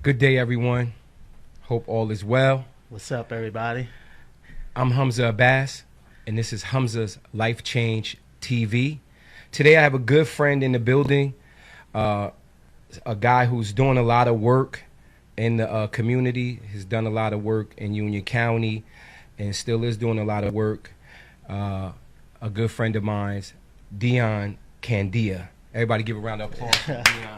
Good day, everyone. Hope all is well. What's up, everybody? I'm Humzah Abbas, and this is Humzah's Life Change TV. Today, I have a good friend in the building, a guy who's doing a lot of work in the community. He's done a lot of work in Union County and still is doing a lot of work. A good friend of mine's, Deon Candia. Everybody give a round of applause for Deon.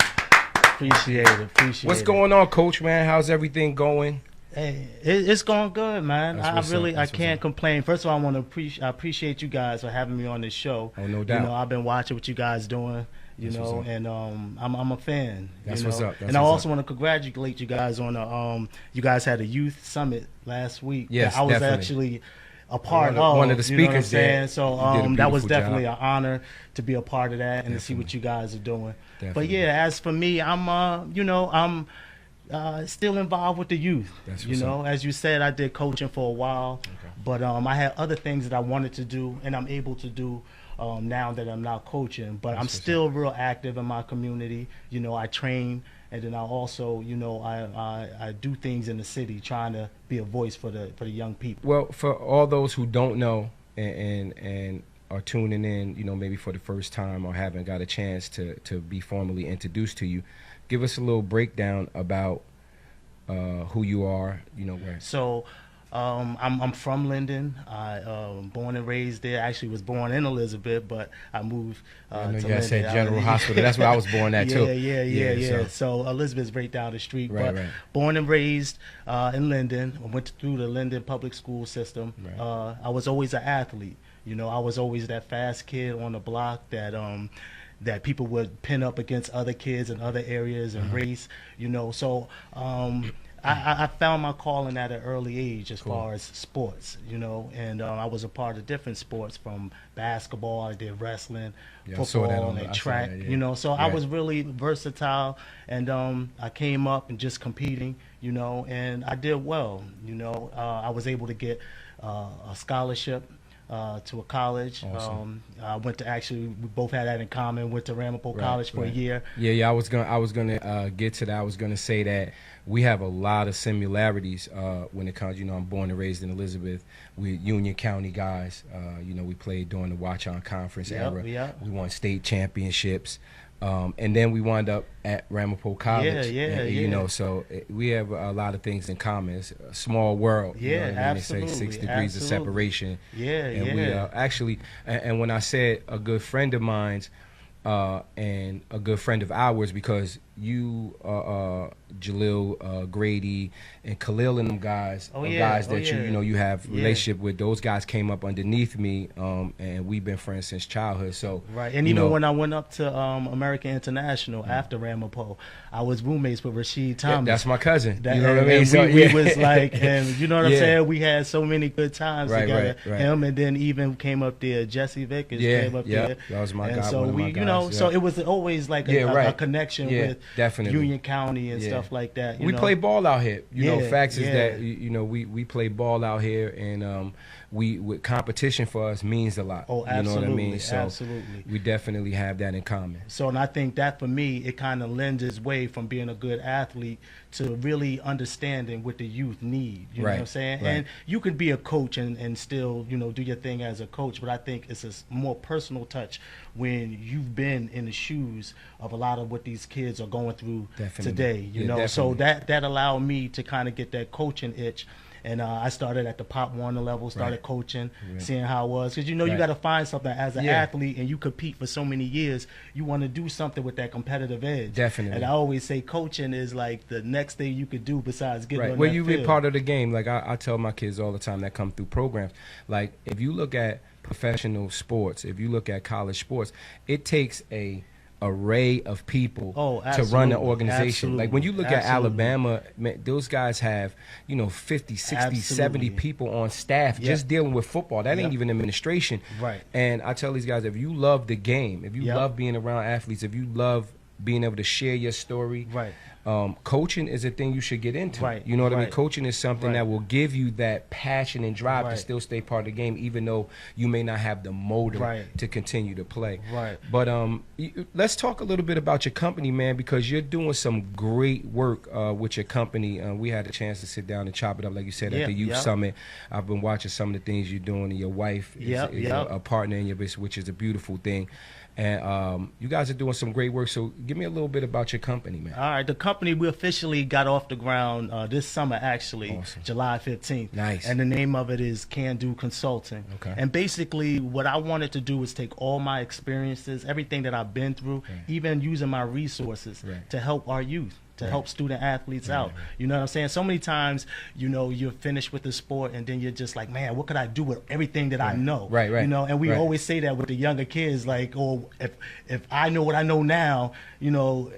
Appreciate it. What's going on, Coach, man? How's everything going? Hey, it's going good, man. I can't up. complain. First of all, I appreciate you guys for having me on this show. Oh, no doubt. You know, I've been watching what you guys doing. And I'm a fan. That's what's up. And I also want to congratulate you guys on you guys had a youth summit last week. Yes, I was definitely. actually a part of one of the speakers there. So that was definitely an honor to be a part of that and to see what you guys are doing. Definitely. But yeah, as for me, I'm still involved with the youth. As you said, I did coaching for a while, but I had other things that I wanted to do, and I'm able to do now that I'm not coaching. But I'm still real active in my community. I train, and then I also, I do things in the city, trying to be a voice for the young people. Well, for all those who don't know and are tuning in, maybe for the first time or haven't got a chance to be formally introduced to you, give us a little breakdown about who you are, where. So I'm from Linden. I born and raised there. Actually was born in Elizabeth, but I moved to Linden. I said General Hospital. That's where I was born at too. Yeah. So Elizabeth's right down the street. Right. Born and raised in Linden. I went through the Linden public school system. Right. I was always an athlete. I was always that fast kid on the block that people would pin up against other kids in other areas and race. So I found my calling at an early age as far as sports, and I was a part of different sports, from basketball, I did wrestling, football, and track, so I was really versatile, and I came up and just competing, and I did well, I was able to get a scholarship to a college. Awesome. I went to we both had that in common. Went to Ramapo College for a year. Yeah. I was gonna get to that. I was gonna say that we have a lot of similarities when it comes. I'm born and raised in Elizabeth. We're Union County guys. We played during the Watch-On Conference era. Yep. We won state championships. And then we wound up at Ramapo College. Yeah. So we have a lot of things in common. It's a small world. Absolutely. They say 6 degrees of separation. And we actually, and when I said a good friend of mine's and a good friend of ours, because you, Jalil, Grady, and Khalil and them guys guys that you have relationship with. Those guys came up underneath me, and we've been friends since childhood. So and even when I went up to American International after Ramapo, I was roommates with Rasheed Thomas. Yeah, that's my cousin. You know what I mean? We was like, and you know what I'm saying? We had so many good times together. Right. Him, and then even came up there, Jesse Vickers came up there. That was my guy. So one of my guys, so it was always like a connection with definitely Union County and stuff like that. We play ball out here. Facts is that we play ball out here, and with competition for us means a lot. Oh, absolutely. You know what I mean? So absolutely. We definitely have that in common. So, and I think that for me, it kind of lends its way from being a good athlete to really understanding what the youth need. You know what I'm saying? Right. And you could be a coach and still, do your thing as a coach, but I think it's a more personal touch when you've been in the shoes of a lot of what these kids are going through today. You know, so that allowed me to kind of get that coaching itch. And I started at the Pop Warner level, started coaching, seeing how it was. Because, you got to find something as an athlete, and you compete for so many years. You want to do something with that competitive edge. Definitely. And I always say coaching is like the next thing you could do besides getting on that Well, you field. be part of the game. Like I tell my kids all the time that come through programs. Like, if you look at professional sports, if you look at college sports, it takes a array of people to run the organization. Like when you look at Alabama, man, those guys have 50, 60, 70 people on staff just dealing with football. That ain't even administration. Right. And I tell these guys, if you love the game, if you love being around athletes, if you love being able to share your story. Right. Coaching is a thing you should get into. Right. You know what I mean? Right. Coaching is something Right. that will give you that passion and drive to Right. still stay part of the game, even though you may not have the motor Right. to continue to play. Right. But let's talk a little bit about your company, man, because you're doing some great work with your company. We had a chance to sit down and chop it up, like you said, at the Youth Summit. I've been watching some of the things you're doing, and your wife is a partner in your business, which is a beautiful thing. And you guys are doing some great work. So give me a little bit about your company, man. All right. The company, we officially got off the ground this summer, actually, Awesome. July 15th. Nice. And the name of it is Can Do Consulting. Okay. And basically what I wanted to do was take all my experiences, everything that I've been through, even using my resources to help our youth, to help student athletes out. You know what I'm saying? So many times, you know, you're finished with the sport and then you're just like, man, what could I do with everything that I know? Right. You know, and we always say that with the younger kids, like, oh, if I know what I know now, you know,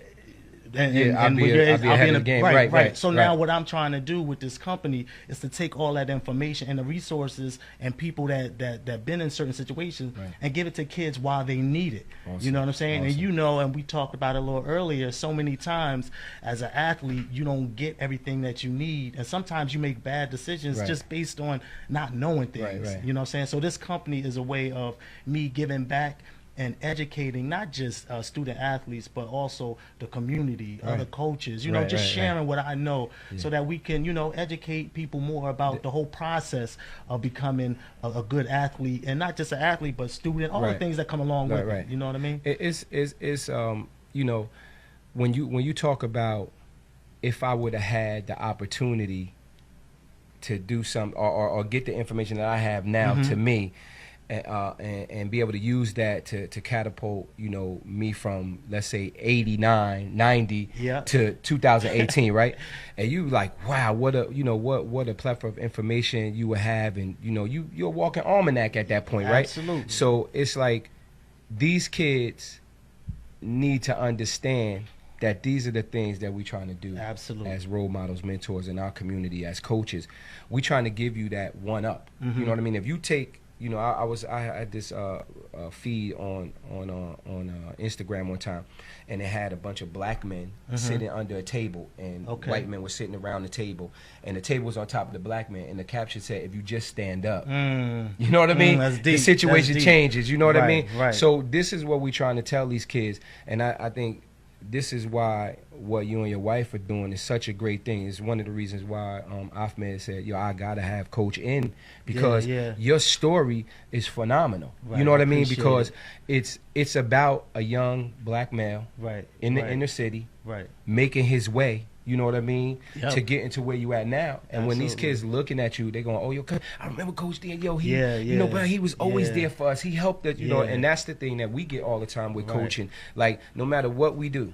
I'll be ahead of the game. Right. So now what I'm trying to do with this company is to take all that information and the resources and people that been in certain situations and give it to kids while they need it. Awesome. You know what I'm saying? Awesome. And you know, and we talked about it a little earlier, so many times as an athlete, you don't get everything that you need. And sometimes you make bad decisions just based on not knowing things. You know what I'm saying? So this company is a way of me giving back and educating not just student athletes, but also the community, other coaches, you know, just sharing what I know so that we can, you know, educate people more about the whole process of becoming a good athlete, and not just an athlete, but student, all the things that come along with it. You know what I mean? It's you know, when you talk about, if I would have had the opportunity to do something or get the information that I have now to me, and be able to use that to catapult, you know, me from, let's say, 89, 90 to 2018, right? And you like, wow, what a plethora of information you would have, and you know, you're a walking almanac at that point, right? Absolutely. So it's like these kids need to understand that these are the things that we're trying to do. Absolutely. As role models, mentors in our community, as coaches. We're trying to give you that one up. You know what I mean? If you take, you know, I had this feed on Instagram one time, and it had a bunch of black men sitting under a table, and white men were sitting around the table, and the table was on top of the black men, and the caption said, "If you just stand up." You know what I mean? That's deep. The situation changes. You know what I mean? Right. So this is what we're trying to tell these kids, and I think this is why what you and your wife are doing is such a great thing. It's one of the reasons why Ahmed said, yo, I gotta have Coach in, because your story is phenomenal. You know what I mean? Because it's about a young black male in the inner city making his way, you know what I mean, to get into where you at now. And when these kids looking at you, they're going, oh, yo, I remember Coach Deon, yo, he, you know, but he was always there for us. He helped us, you know, and that's the thing that we get all the time with coaching. Like, no matter what we do,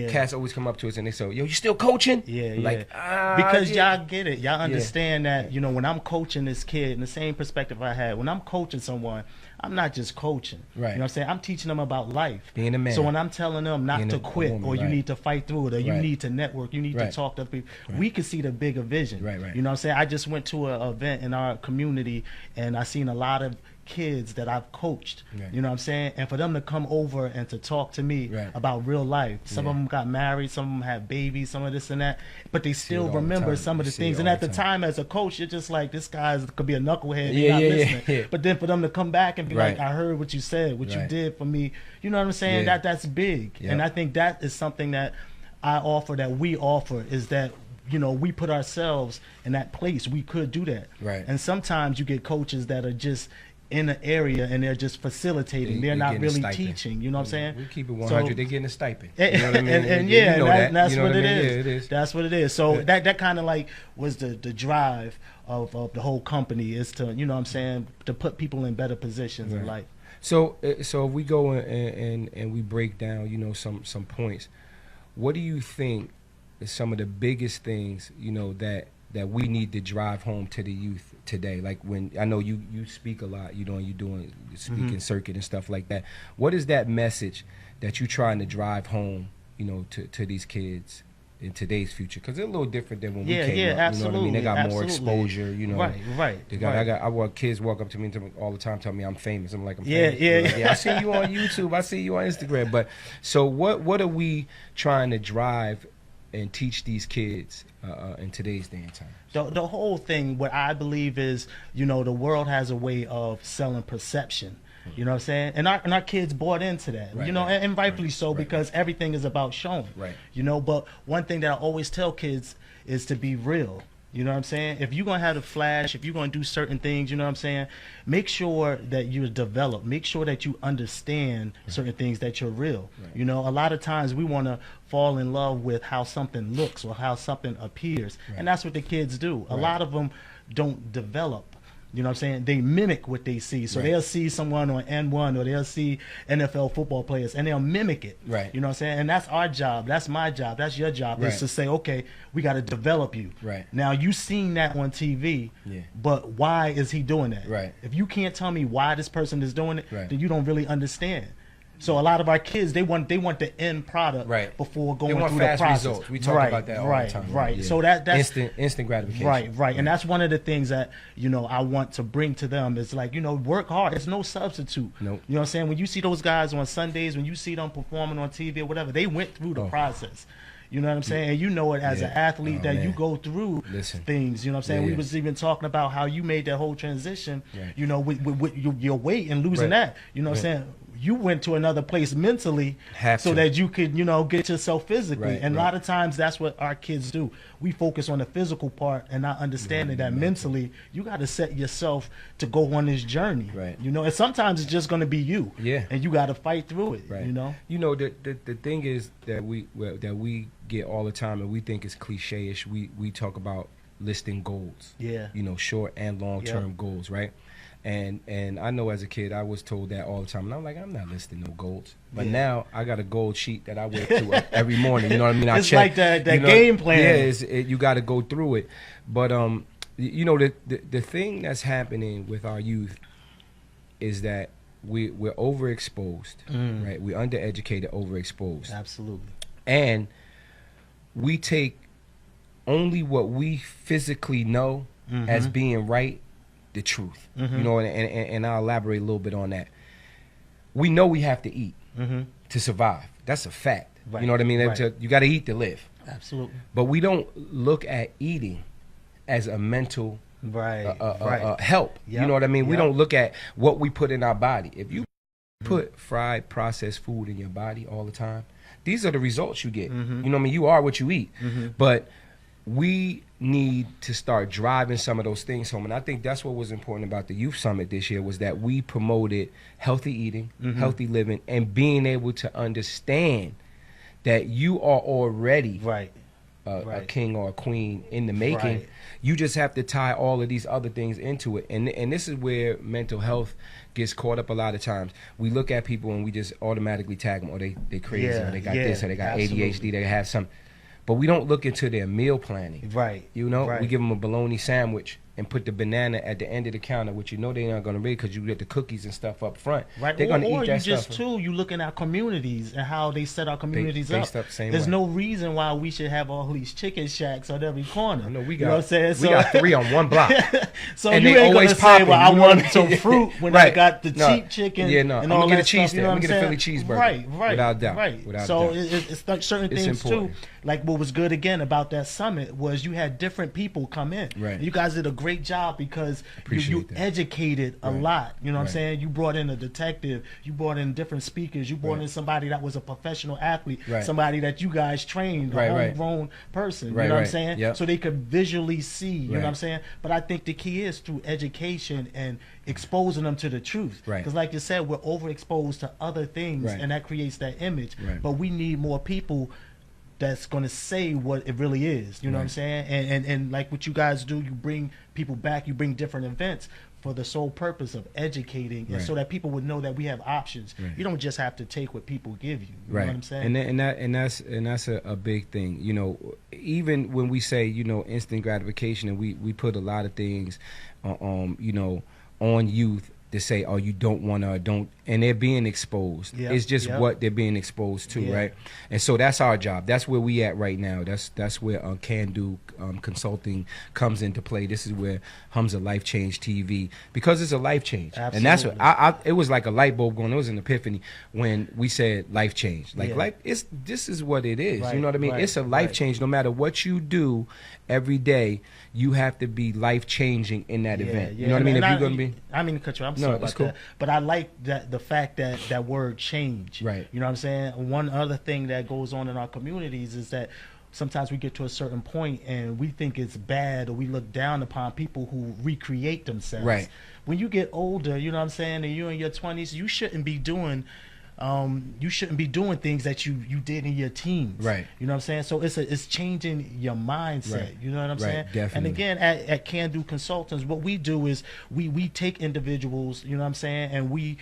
cats always come up to us and they say, yo, you still coaching? Like, because y'all get it. Y'all understand that, you know, when I'm coaching this kid, in the same perspective I had, when I'm coaching someone, I'm not just coaching. You know what I'm saying? I'm teaching them about life. Being a man. So when I'm telling them not to quit, woman, or you need to fight through it, or you need to network, you need to talk to other people, we can see the bigger vision. You know what I'm saying? I just went to an event in our community, and I seen a lot of kids that I've coached, you know what I'm saying? And for them to come over and to talk to me about real life. Some of them got married, some of them have babies, some of this and that, but they still remember some of the things. And at the time as a coach, you're just like, this guy could be a knucklehead, you're not listening. But then for them to come back and be like, I heard what you said, what you did for me, you know what I'm saying? That's big. And I think that is something that I offer, that we offer, is that, you know, we put ourselves in that place. We could do that. And sometimes you get coaches that are just in an area and they're just facilitating. They're not really teaching. You know what I'm saying? We keep it 100. They're getting a stipend. You know what I mean? And that's what it is. It is. That's what it is. So that kind of like was the drive of the whole company, is to, you know what I'm saying, to put people in better positions in life. So if we go and we break down, you know, some points, what do you think is some of the biggest things, you know, that we need to drive home to the youth today? Like, when I know you speak a lot, you know, you're doing speaking circuit and stuff like that. What is that message that you're trying to drive home, you know, to these kids in today's future, because they're a little different than when we Yeah, came yeah, up. absolutely. You know what I mean? They got more Absolutely. exposure. You know, Right. They got, I want kids walk up to me all the time, tell me I'm famous. I'm like, I'm Yeah, famous. yeah. They're like, yeah. I see you on YouTube. I see you on Instagram. But so what are we trying to drive and teach these kids in today's day and time? The whole thing, what I believe is, you know, the world has a way of selling perception. You know what I'm saying? And our kids bought into that, Right, you know, right, and rightfully so, right, because everything is about showing. Right. You know, but one thing that I always tell kids is to be real. You know what I'm saying? If you're going to have a flash, if you're going to do certain things, you know what I'm saying? Make sure that you're developed. Make sure that you understand certain things, that you're real. Right. You know, a lot of times we want to fall in love with how something looks or how something appears. Right. And that's what the kids do. A Right. lot of them don't develop. You know what I'm saying? They mimic what they see. So Right. they'll see someone on N1 or they'll see NFL football players and they'll mimic it. Right. You know what I'm saying? And that's our job. That's my job. That's your job, Right. is to say, okay, we got to develop you. Right. Now, you seen that on TV, Yeah. but why is he doing that? Right. If you can't tell me why this person is doing it, Right. then you don't really understand. So a lot of our kids, they want the end product Right. before They going want through the fast process. results. We talk right, about that all right, the time. Right. Yeah. So that's instant gratification. Right. And that's one of the things that, you know, I want to bring to them is like, you know, work hard. It's no substitute. Nope. You know what I'm saying? When you see those guys on Sundays, when you see them performing on TV or whatever, they went through the process. You know what I'm saying? And you know it as an athlete that you go through things. You know what I'm saying? We was even talking about how you made that whole transition, you know, with your weight and losing that. You know what I'm saying? You went to another place mentally so that you could, you know, get yourself physically. And a lot of times that's what our kids do. We focus on the physical part and not understanding that mentally you got to set yourself to go on this journey. Right. You know, and sometimes it's just going to be you. Yeah. And you got to fight through it, Right. you know? You know, the thing is that we get all the time, and we think it's cliche-ish. We talk about listing goals. Yeah. You know, short and long-term goals, right? And I know as a kid I was told that all the time, and I'm like, I'm not listing no goals. But now I got a goal sheet that I work through every morning. You know what I mean? I It's check, like that you know, game plan. Yeah, you got to go through it. But you know, the thing that's happening with our youth is that we're overexposed, right? We're undereducated, overexposed. Absolutely. And we take only what we physically know as being right, the truth. You know, and I'll elaborate a little bit on that. We know we have to eat to survive. That's a fact. Right. You know what I mean? Right. You got to eat to live. Absolutely. But we don't look at eating as a mental help. Yep. You know what I mean? We Yep. don't look at what we put in our body. If you put fried, processed food in your body all the time, these are the results you get. You know what I mean? You are what you eat. But we need to start driving some of those things home. And I think that's what was important about the Youth Summit this year, was that we promoted healthy eating, healthy living, and being able to understand that you are already a king or a queen in the making. Right. You just have to tie all of these other things into it. And this is where mental health gets caught up a lot of times. We look at people and we just automatically tag them, or they crazy, or they got this, or they got ADHD, they have some. But we don't look into their meal planning. Right. You know, Right. we give them a bologna sandwich and put the banana at the end of the counter, which you know they're not going to read because you get the cookies and stuff up front. Right. They're going to eat that you stuff. just too, you looking at communities and how they set our communities based up. up the same There's way. no reason why we should have all these chicken shacks on every corner. I know we You got, know what I'm saying? we got 3 on one block. So and you they ain't always gonna say, popping, well, I you know wanted what I some mean? fruit when Right. I got the No. cheap chicken. Yeah, no. And I'm all gonna that get a stuff, you know cheesesteak. what I'm gonna saying? get a Philly cheeseburger. Right. Without doubt. Right. Without So doubt. it's like certain It's things important. too. Like what was good again about that summit was you had different people come in. Right. You guys did a great job because you Appreciate that. educated a Right. lot. You know what I'm Right. saying? You brought in a detective. You brought in different speakers. You brought Right. in somebody that was a professional athlete. Right. Somebody that you guys trained, Right, a right. homegrown person. Right, you know what I'm right. saying? Yep. So they could visually see. You know what Right. I'm saying? But I think the key is through education and exposing them to the truth. Right. Because like you said, we're overexposed to other things, Right. and that creates that image. Right. But we need more people that's going to say what it really is. You know what I'm Right. saying? And like what you guys do, you bring people back, you bring different events for the sole purpose of educating, and Right. so that people would know that we have options. Right. You don't just have to take what people give you. You Right. know what I'm saying? And that's a big thing. You know, even when we say, you know, instant gratification, and we put a lot of things you know, on youth to say, oh, you don't want to, don't, and they're being exposed. Yep, It's just yep. what they're being exposed to, Yeah. right? And so that's our job. That's where we at right now. That's where Candu Consulting comes into play. This is where Humzah Life Change TV, because it's a life change. And that's what it was like a light bulb going. It was an epiphany when we said life change. Like, Yeah. life, this is what it is. Right, you know what I mean? right, It's a life right. change. No matter what you do every day, you have to be life changing in that event. You know what I mean? And If you're gonna be, I mean to cut you. I'm No, sorry that's about cool. that, but I like the fact that that word change. Right. You know what I'm saying? One other thing that goes on in our communities is that sometimes we get to a certain point and we think it's bad, or we look down upon people who recreate themselves. Right. When you get older, you know what I'm saying, and you're in your 20s, you shouldn't be doing things that you did in your teens. Right. You know what I'm saying? So it's changing your mindset. Right. You know what I'm Right, saying? definitely. And again, at Candu Consultants, what we do is we take individuals, you know what I'm saying, and we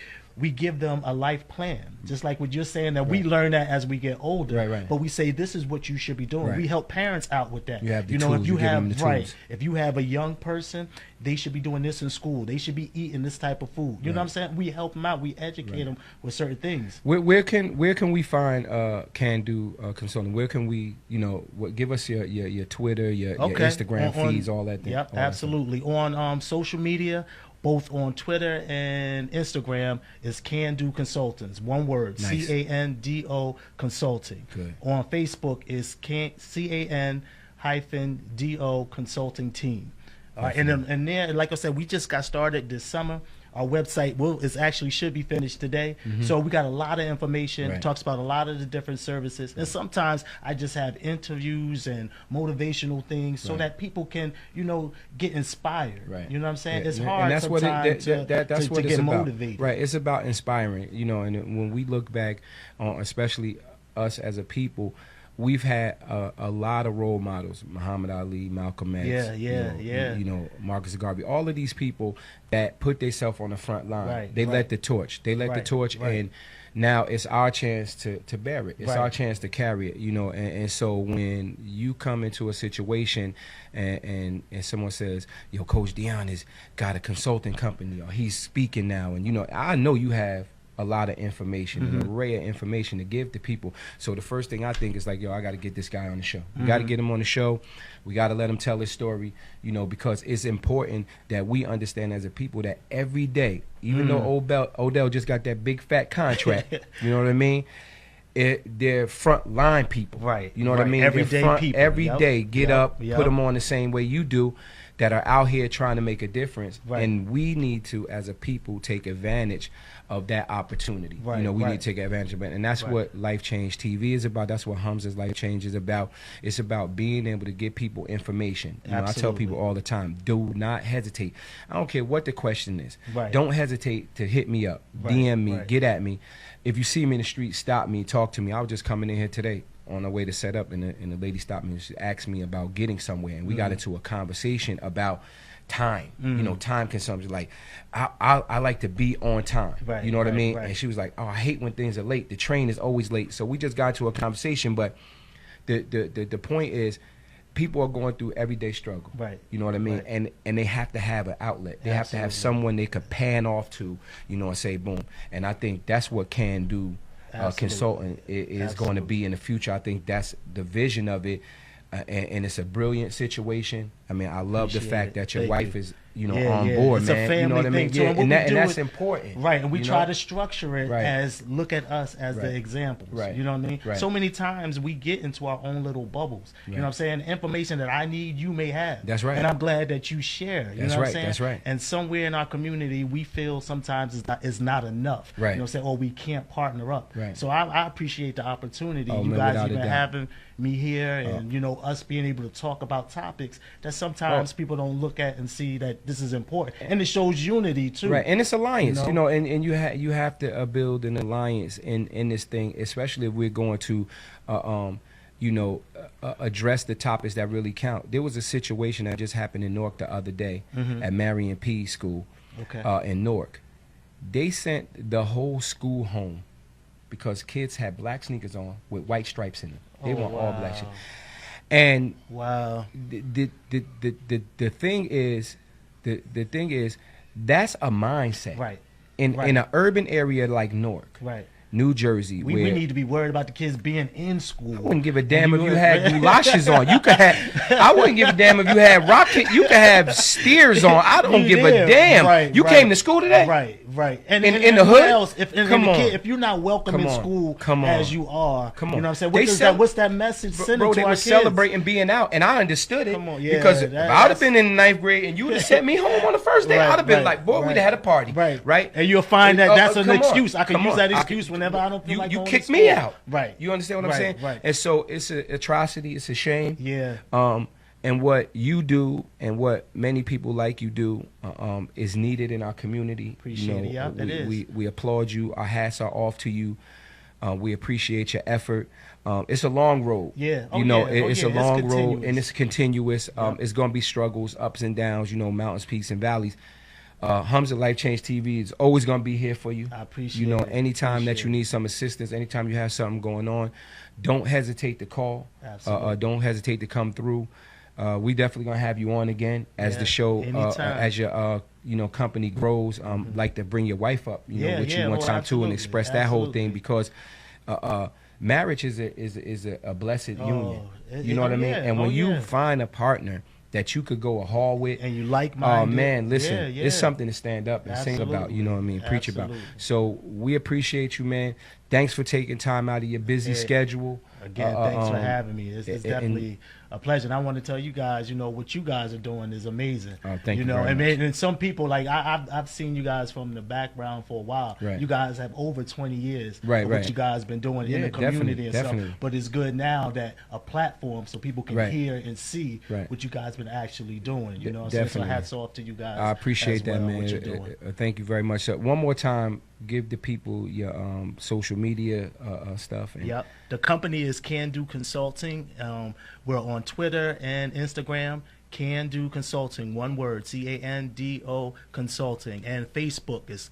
give them a life plan. Just like what you're saying, that we learn that as we get older. Right, right. But we say this is what you should be doing. Right. We help parents out with that. You have the know, tools, if you you give them have the right, tools. if you have a young person, they should be doing this in school. They should be eating this type of food. You know what I'm saying? We help them out. We educate them with certain things. where can we find Candu Consulting? Where can we, give us your Twitter, your Instagram feeds, all that thing. Yep, all that absolutely. On social media, both on Twitter and Instagram, is Candu Consultants. One word, Nice. CANDO Consulting. Good. On Facebook is CAN-DO Consulting Team. And there, like I said, we just got started this summer. Our website should be finished today. So we got a lot of information, Right. talks about a lot of the different services. And sometimes I just have interviews and motivational things so Right. that people can, get inspired. Right. You know what I'm saying? Yeah, It's yeah. hard And that's what sometimes that's to what it's get about. motivated. Right. It's about inspiring, and when we look back on, especially us as a people, we've had a lot of role models: Muhammad Ali, Malcolm X, Marcus Garvey. All of these people that put themselves on the front line. Right, They right. let the torch. They let the Right, torch, right. and now it's our chance to bear it. It's Right. our chance to carry it. And so when you come into a situation and someone says, "Yo, Coach Deon has got a consulting company, or he's speaking now," and I know you have a lot of information, an array of information to give to people. So the first thing I think is like, yo, I got to get this guy on the show. We got to get him on the show. We got to let him tell his story, because it's important that we understand as a people that every day, even though Odell just got that big fat contract, you know what I mean? They're front line people. Right, You know what I right. mean? Everyday They're people. Every Yep, day, get yep, up, yep. put them on the same way you do, that are out here trying to make a difference. Right. And we need to, as a people, take advantage of that opportunity. Right, We right. need to take advantage of it. And that's Right. what Life Change TV is about. That's what Humzah's Life Change is about. It's about being able to give people information. I tell Absolutely. people all the time, do not hesitate. I don't care what the question is. Right. Don't hesitate to hit me up, Right, DM me, right. get at me. If you see me in the street, stop me, talk to me. I was just coming in here today on the way to set up, and the lady stopped me and she asked me about getting somewhere, and we got into a conversation about time, time consumption. Like, I like to be on time. Right, You know what I right, mean? right. And she was like, "Oh, I hate when things are late. The train is always late." So we just got to a conversation, but the point is, people are going through everyday struggle. Right. You know what I mean? Right. And they have to have an outlet. They have to have Absolutely. someone they could pan off to, and say boom. And I think that's what Can Do Absolutely. Consultant is going to be in the future. I think that's the vision of it. And it's a brilliant situation. I mean, I love the Appreciate fact it. that your Thank wife you. is, on board, It's a man. family You know what I mean? thing, too. Yeah, And what and, we and do that's is- important. Right, and we you try know? to structure it Right. as look at us as Right. the examples. Right. You know what I mean? Right. So many times we get into our own little bubbles. You Right. know what I'm saying? Information that I need, you may have. That's right. And I'm glad that you share. You That's know what right, I'm saying? that's right. And somewhere in our community, we feel sometimes it's not enough. Right. You know what I'm saying? Or we can't partner up. Right. So I appreciate the opportunity. Oh, You man, guys without a even doubt. having me here and, us being able to talk about topics that sometimes people don't look at and see that this is important. And it shows unity, too. Right, and it's alliance, You know? and you have to build an alliance in this thing, especially if we're going to, address the topics that really count. There was a situation that just happened in Newark the other day at Marion P. School Okay. in Newark. They sent the whole school home because kids had black sneakers on with white stripes in them. They want all black shit. And Wow. the thing is, the thing is, That's a mindset. Right. In an urban area like Newark, Right. New Jersey, We need to be worried about the kids being in school. I wouldn't give a damn if you had goulashes on. You could have. I wouldn't give a damn if you had rocket. You could have steers on. I don't give a damn. Right, you came to school today. Right. And in the hood. Else, if you're not welcome in school as you are, you know what I'm saying? What's that message sending bro, to they our were kids? celebrating being out, and I understood it because if that- I'd have been in the 9th grade and you would have sent me home on the first day, I'd have been like, boy, we'd have had a party, right? And you'll find that that's an come on, excuse. I can come use on. that excuse whenever I don't feel like you going to kicked school. me out, right? You understand what I'm saying? Right. And so it's an atrocity. It's a shame. Yeah. And what you do and what many people like you do is needed in our community. Appreciate it. Yeah, it is. We applaud you. Our hats are off to you. We appreciate your effort. It's a long road. Yeah. It's a long road, and it's continuous. It's going to be struggles, ups and downs, mountains, peaks, and valleys. Humzah Life Change TV is always going to be here for you. I appreciate it. Anytime that you need some assistance, anytime you have something going on, don't hesitate to call. Absolutely. Don't hesitate to come through. We definitely gonna have you on again as the show, as your company grows. Like to bring your wife up, with you one time too, and express that whole thing because marriage is a blessed union. You know what I mean? And when you find a partner that you could go a haul with, and you like-minded. Oh man, listen, it's something to stand up and sing about. You know what I mean? Preach about. So we appreciate you, man. Thanks for taking time out of your busy schedule. Again, thanks for having me. It's definitely a pleasure. And I want to tell you guys, what you guys are doing is amazing. Thank you very much. And some people, like I've seen you guys from the background for a while. Right. You guys have over 20 years of what you guys been doing in the community and stuff. But it's good now that a platform so people can hear and see what you guys been actually doing. You know, so hats off to you guys. I appreciate that, man. What you're doing. Thank you very much. One more time, give the people your social media stuff. Yep. The company is Can Do Consulting. We're on Twitter and Instagram. Can Do Consulting, one word, CANDO Consulting. And Facebook is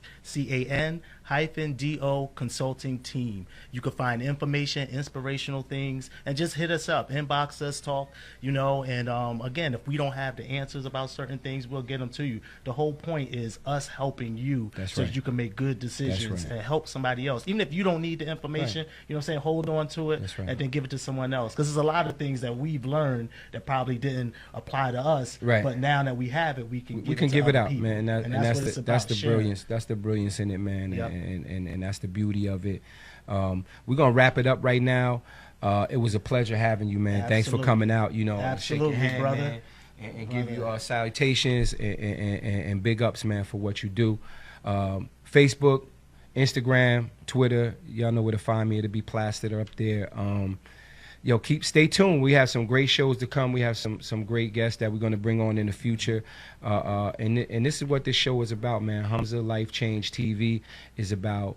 CAN-DO Consulting Team. You can find information, inspirational things, and just hit us up, inbox us, talk, and again, if we don't have the answers about certain things, we'll get them to you. The whole point is us helping you that you can make good decisions and help somebody else. Even if you don't need the information, hold on to it and then give it to someone else. Because there's a lot of things that we've learned that probably didn't apply to us, but now that we have it, we can give it out, people. Man. And that's the brilliance. That's the brilliance in it, man. Yep. And that's the beauty of it. We're gonna wrap it up right now. It was a pleasure having you, man. Thanks for coming out. Absolutely, shake your hand, brother. Man, and give you salutations and big ups, man, for what you do. Facebook, Instagram, Twitter, y'all know where to find me. It'll be plastered up there. Stay tuned. We have some great shows to come. We have some great guests that we're going to bring on in the future. And this is what this show is about, man. Humzah Life Change TV is about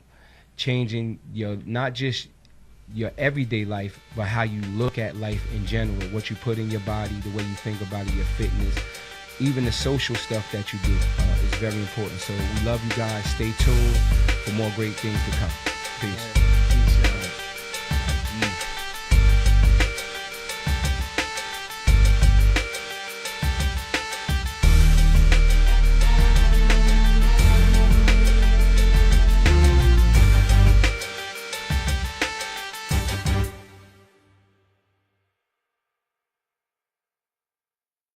changing not just your everyday life, but how you look at life in general, what you put in your body, the way you think about it, your fitness, even the social stuff that you do is very important. So we love you guys. Stay tuned for more great things to come. Peace.